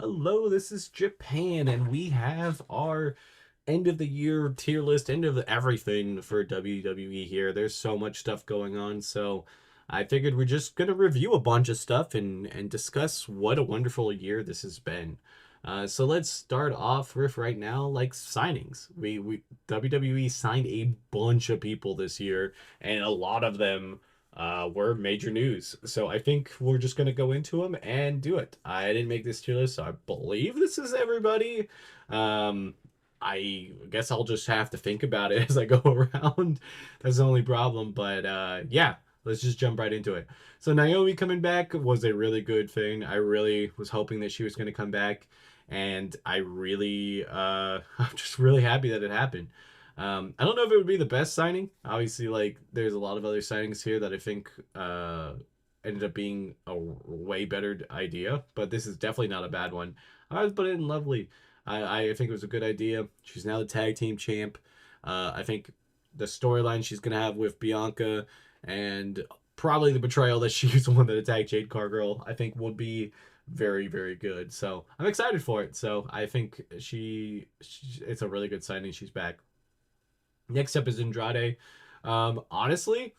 Hello, this is Japan, and we have our end of the year tier list, end of everything for WWE here. There's so much stuff going on, so I figured we're just gonna review a bunch of stuff and discuss what a wonderful year this has been. So let's start off with right now, like signings. We WWE signed a bunch of people this year, and a lot of them were major news. So I think we're just gonna go into them and do it. I didn't make this tier list, so I believe this is everybody. Um, I guess I'll just have to think about it as I go around. That's the only problem. But yeah, let's just jump right into it. So Naomi coming back was a really good thing. I really was hoping that she was going to come back, and I'm just really happy that it happened. I don't know if it would be the best signing. Obviously, like there's a lot of other signings here that I think ended up being a way better idea, but this is definitely not a bad one. I would put it in lovely. I think it was a good idea. She's now the tag team champ. I think the storyline she's gonna have with Bianca and probably the betrayal that she's the one that attacked Jade Cargill, I think would be very, very good. So I'm excited for it. So I think it's a really good signing. She's back. Next up is Andrade. Honestly,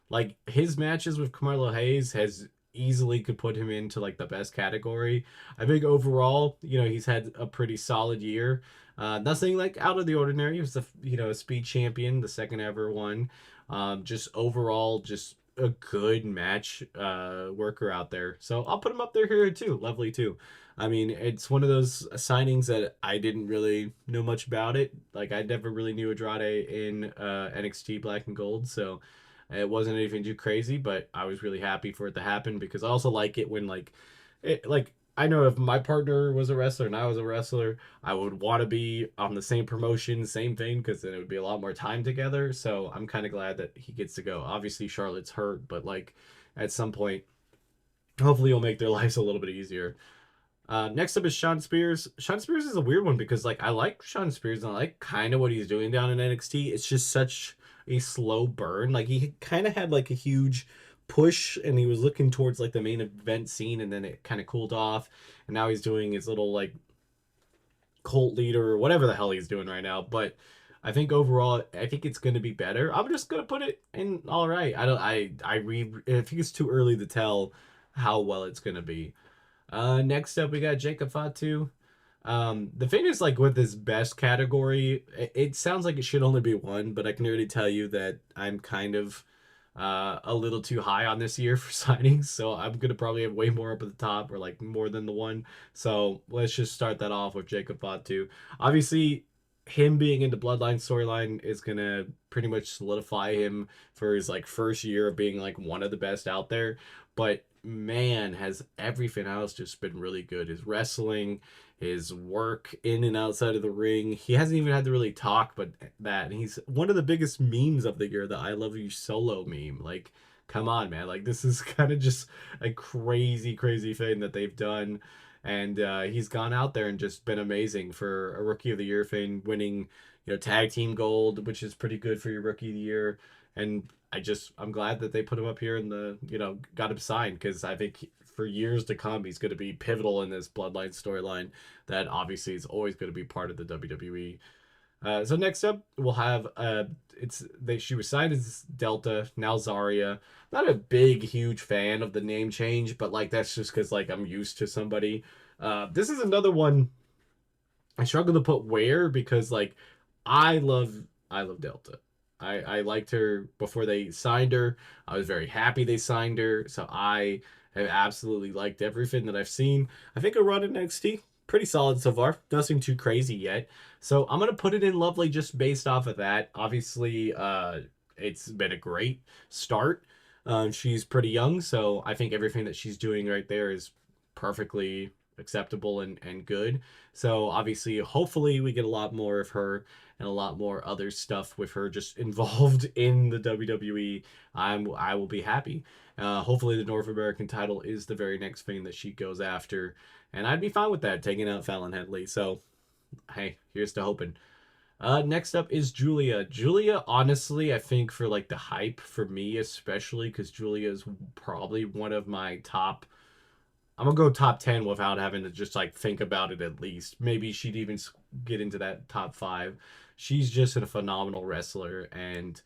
like his matches with Carmelo Hayes has easily could put him into like the best category. I think overall, he's had a pretty solid year. Nothing like out of the ordinary. He was a speed champion, the second ever one. Just overall, just a good match worker out there. So I'll put him up there here too. Lovely too. I mean, it's one of those signings that I didn't really know much about it. Like, I never really knew Andrade in NXT Black and Gold, so it wasn't anything too crazy. But I was really happy for it to happen because I also like it when I know if my partner was a wrestler and I was a wrestler, I would want to be on the same promotion, same thing, because then it would be a lot more time together. So I'm kind of glad that he gets to go. Obviously, Charlotte's hurt, but like at some point, hopefully, it'll make their lives a little bit easier. Next up is Sean Spears. Sean Spears is a weird one because like I like Sean Spears and I like kind of what he's doing down in NXT. It's just such a slow burn. Like he kind of had like a huge push and he was looking towards like the main event scene and then it kind of cooled off and now he's doing his little like cult leader or whatever the hell he's doing right now. But I think overall, I think it's going to be better. I'm just going to put it in all right. I don't. I think it's too early to tell how well it's going to be. Next up, we got Jacob Fatu. The thing is, like with this best category, it sounds like it should only be one, but I can already tell you that I'm kind of a little too high on this year for signings, so I'm gonna probably have way more up at the top or like more than the one. So let's just start that off with Jacob Fatu. Obviously, him being in the Bloodline storyline is gonna pretty much solidify him for his like first year of being like one of the best out there. But man, has everything else just been really good. His wrestling, his work in and outside of the ring. He hasn't even had to really talk, but that. And he's one of the biggest memes of the year, the I Love You Solo meme. Like, come on, man. Like, this is kind of just a crazy, crazy thing that they've done. And he's gone out there and just been amazing for a Rookie of the Year thing, winning, tag team gold, which is pretty good for your Rookie of the Year. And I'm glad that they put him up here in got him signed because I think for years to come, he's going to be pivotal in this Bloodline storyline that obviously is always going to be part of the WWE. So next up, we'll have she was signed as Delta, now Zarya. Not a big, huge fan of the name change, but like that's just because like I'm used to somebody. This is another one I struggle to put where because like I love I love Delta. I liked her before they signed her. I was very happy they signed her. So I have absolutely liked everything that I've seen. I think her run in NXT pretty solid so far. Nothing too crazy yet. So I'm gonna put it in lovely just based off of that. Obviously, it's been a great start. She's pretty young, so I think everything that she's doing right there is perfectly acceptable and good. So obviously, hopefully, we get a lot more of her and a lot more other stuff with her just involved in the WWE. I will be happy. Hopefully, the North American title is the very next thing that she goes after, and I'd be fine with that, taking out Fallon Henley. So, hey, here's to hoping. Next up is Julia. Julia, honestly, I think for like the hype for me, especially because Julia is probably one of my top I'm gonna go top 10 without having to just like think about it at least. Maybe she'd even get into that top 5. She's just a phenomenal wrestler, and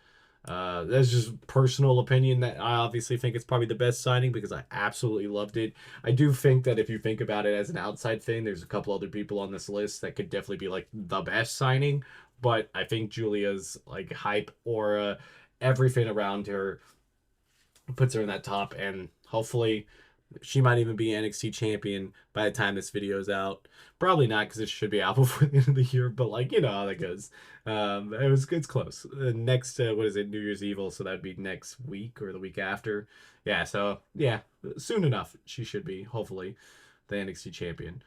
that's just personal opinion that I obviously think it's probably the best signing because I absolutely loved it. I do think that if you think about it as an outside thing, there's a couple other people on this list that could definitely be like the best signing, but I think Julia's like hype, aura, everything around her puts her in that top, and hopefully she might even be NXT champion by the time this video is out. Probably not because it should be out before the end of the year, but like you know how that goes. It's close. Next, what is it? New Year's Evil, so that'd be next week or the week after. Yeah, so yeah, soon enough she should be hopefully the NXT champion.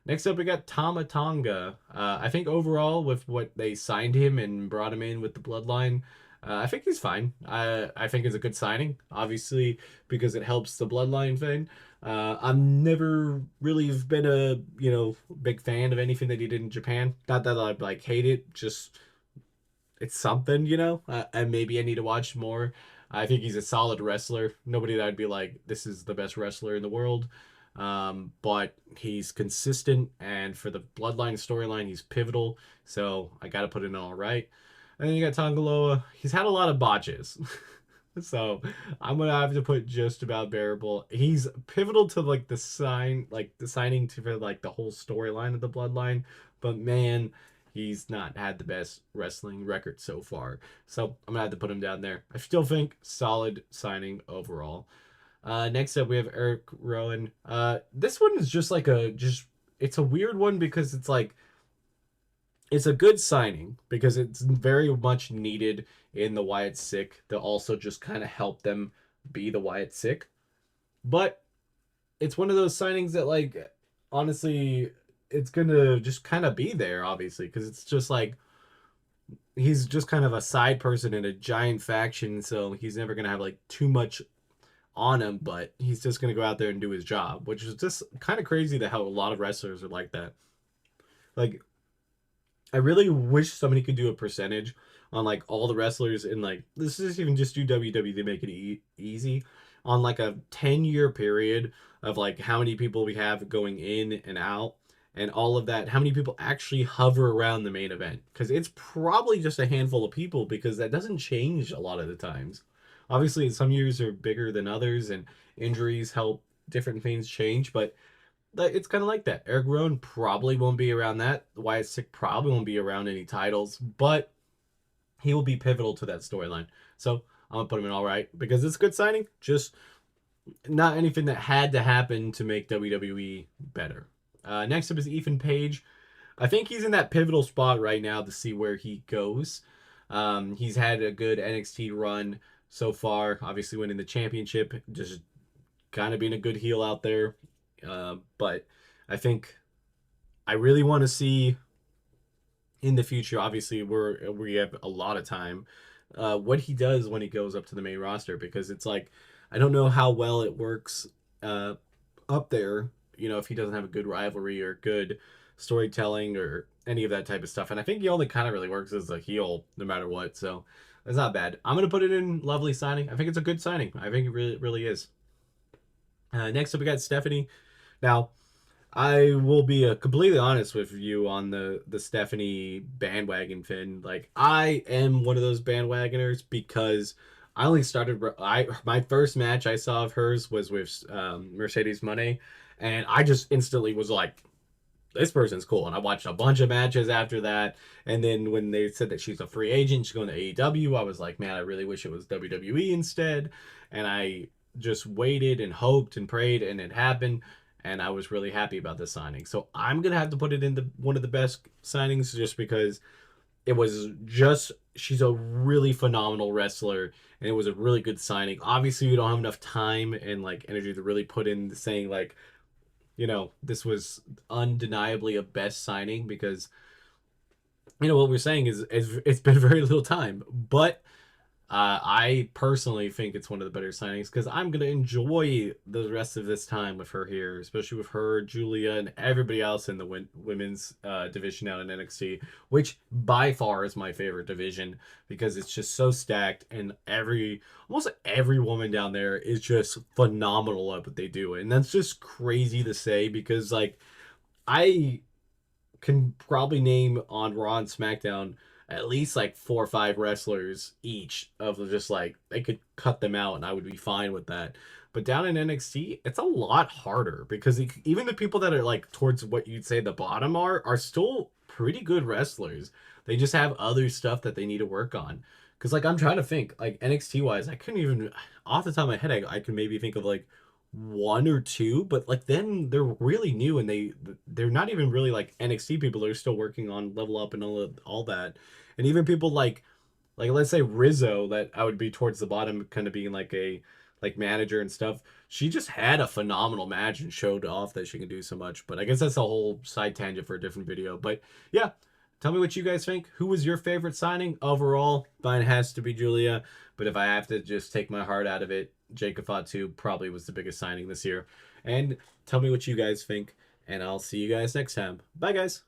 Next up, we got Tama Tonga. I think overall, with what they signed him and brought him in with the Bloodline, I think he's fine. I think it's a good signing, obviously, because it helps the Bloodline thing. I'm never really have been a big fan of anything that he did in Japan. Not that I like hate it, just it's something, and maybe I need to watch more. I think he's a solid wrestler. Nobody that I'd be like, this is the best wrestler in the world. But he's consistent, and for the Bloodline storyline, he's pivotal. So I got to put it in all right. And then you got Tongaloa. He's had a lot of botches. So I'm gonna have to put just about bearable. He's pivotal to like the signing to for like the whole storyline of the Bloodline. But man, he's not had the best wrestling record so far. So I'm gonna have to put him down there. I still think solid signing overall. Next up we have Eric Rowan. This one is just like it's a weird one because it's like it's a good signing because it's very much needed in the Wyatt Sick to also just kind of help them be the Wyatt Sick. But it's one of those signings that like honestly it's gonna just kind of be there obviously because it's just like he's just kind of a side person in a giant faction, so he's never gonna have like too much on him, but he's just gonna go out there and do his job, which is just kind of crazy that how a lot of wrestlers are like that. Like I really wish somebody could do a percentage on like all the wrestlers in like this is even just do WWE to make it easy on like a 10-year period of like how many people we have going in and out and all of that, how many people actually hover around the main event, because it's probably just a handful of people because that doesn't change a lot of the times. Obviously some years are bigger than others and injuries help different things change, but it's kind of like that. Eric Rowan probably won't be around that. Wyatt Sick probably won't be around any titles, but he will be pivotal to that storyline. So I'm gonna put him in all right because it's a good signing. Just not anything that had to happen to make WWE better. Next up is Ethan Page. I think he's in that pivotal spot right now to see where he goes. He's had a good NXT run so far. Obviously winning the championship, just kind of being a good heel out there. But I think I really want to see in the future. Obviously, we have a lot of time. What he does when he goes up to the main roster, because it's like I don't know how well it works uh, up there. If he doesn't have a good rivalry or good storytelling or any of that type of stuff. And I think he only kind of really works as a heel no matter what. So it's not bad. I'm gonna put it in lovely signing. I think it's a good signing. I think it really is. Next up, we got Stephanie. Now, I will be completely honest with you on the Stephanie bandwagon thing. Like, I am one of those bandwagoners because I only started. My first match I saw of hers was with Mercedes Moné, and I just instantly was like, this person's cool. And I watched a bunch of matches after that. And then when they said that she's a free agent, she's going to AEW, I was like, man, I really wish it was WWE instead. And I just waited and hoped and prayed, and it happened. And I was really happy about this signing. So I'm going to have to put it in one of the best signings just because it was just, she's a really phenomenal wrestler. And it was a really good signing. Obviously, we don't have enough time and like energy to really put in saying like, this was undeniably a best signing because, what we're saying is it's been very little time. But I personally think it's one of the better signings because I'm gonna enjoy the rest of this time with her here, especially with her, Julia, and everybody else in the women's division out in NXT, which by far is my favorite division because it's just so stacked and almost every woman down there is just phenomenal at what they do, and that's just crazy to say because like I can probably name on Raw and SmackDown at least like 4 or 5 wrestlers each of just like they could cut them out and I would be fine with that. But down in NXT, it's a lot harder because even the people that are like towards what you'd say the bottom are still pretty good wrestlers. They just have other stuff that they need to work on. Because like I'm trying to think like NXT wise, I couldn't even off the top of my head I could maybe think of like one or two, but like then they're really new and they're not even really like NXT people. They're still working on level up and all that, and even people like let's say Rizzo that I would be towards the bottom, kind of being like a like manager and stuff. She just had a phenomenal match and showed off that she can do so much. But I guess that's a whole side tangent for a different video. But yeah, tell me what you guys think. Who was your favorite signing overall? Mine has to be Julia. But if I have to just take my heart out of it, Jacob Fatu probably was the biggest signing this year. And tell me what you guys think. And I'll see you guys next time. Bye, guys.